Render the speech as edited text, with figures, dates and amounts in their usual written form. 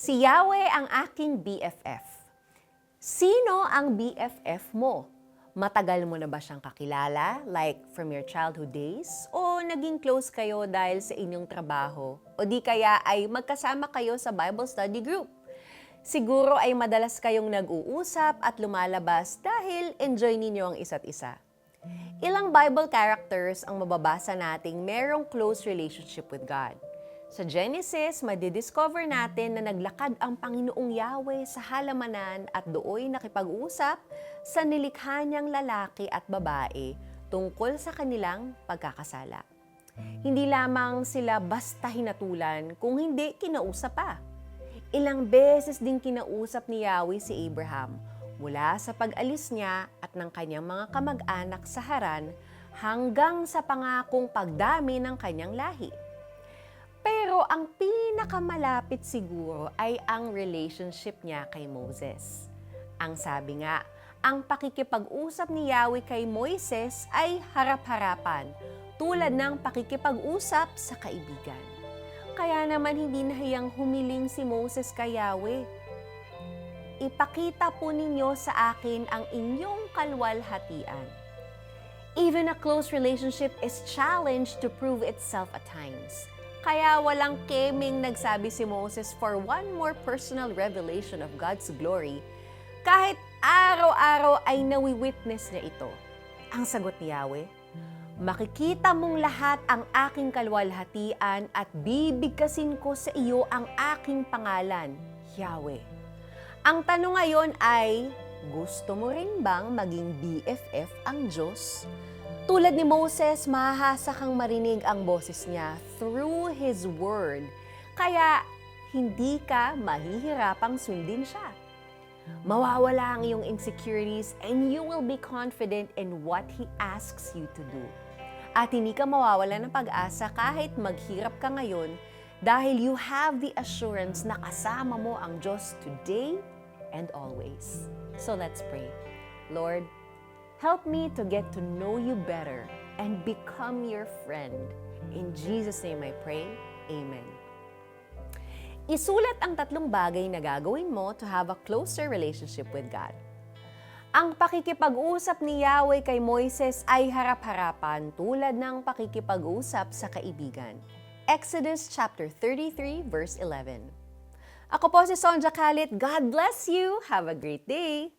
Si Yahweh ang aking BFF. Sino ang BFF mo? Matagal mo na ba siyang kakilala, like from your childhood days? O naging close kayo dahil sa inyong trabaho? O di kaya ay magkasama kayo sa Bible study group? Siguro ay madalas kayong nag-uusap at lumalabas dahil enjoy ninyo ang isa't isa. Ilang Bible characters ang mababasa nating merong close relationship with God. Sa Genesis, madidiscover natin na naglakad ang Panginoong Yahweh sa halamanan at dooy nakipag-usap sa nilikha niyang lalaki at babae tungkol sa kanilang pagkakasala. Hindi lamang sila basta hinatulan, kung hindi kinausap pa. Ilang beses din kinausap ni Yahweh si Abraham mula sa pag-alis niya at ng kanyang mga kamag-anak sa Haran hanggang sa pangakong pagdami ng kanyang lahi. Pero ang pinakamalapit siguro ay ang relationship niya kay Moses. Ang sabi nga, ang pakikipag-usap ni Yahweh kay Moises ay harap-harapan, tulad ng pakikipag-usap sa kaibigan. Kaya naman hindi nahiyang humiling si Moses kay Yahweh. Ipakita po ninyo sa akin ang inyong kalwalhatian. Even a close relationship is challenged to prove itself at times. Kaya walang keming nagsabi si Moses for one more personal revelation of God's glory, kahit araw-araw ay nawi-witness niya ito. Ang sagot ni Yahweh, makikita mong lahat ang aking kalwalhatian at bibigkasin ko sa iyo ang aking pangalan, Yahweh. Ang tanong ngayon ay, gusto mo rin bang maging BFF ang Diyos? Tulad ni Moses, mahahasa kang marinig ang boses niya through His Word. Kaya, hindi ka mahihirapang sundin siya. Mawawala ang iyong insecurities and you will be confident in what He asks you to do. At hindi ka mawawala ng pag-asa kahit maghirap ka ngayon dahil you have the assurance na kasama mo ang Diyos today and always. So let's pray. Lord, help me to get to know you better and become your friend. In Jesus' name I pray, Amen. Isulat ang 3 bagay na gagawin mo to have a closer relationship with God. Ang pakikipag-usap ni Yahweh kay Moises ay harap-harapan tulad ng pakikipag-usap sa kaibigan. Exodus chapter 33 verse 11. Ako po si Sonja Kalit. God bless you. Have a great day.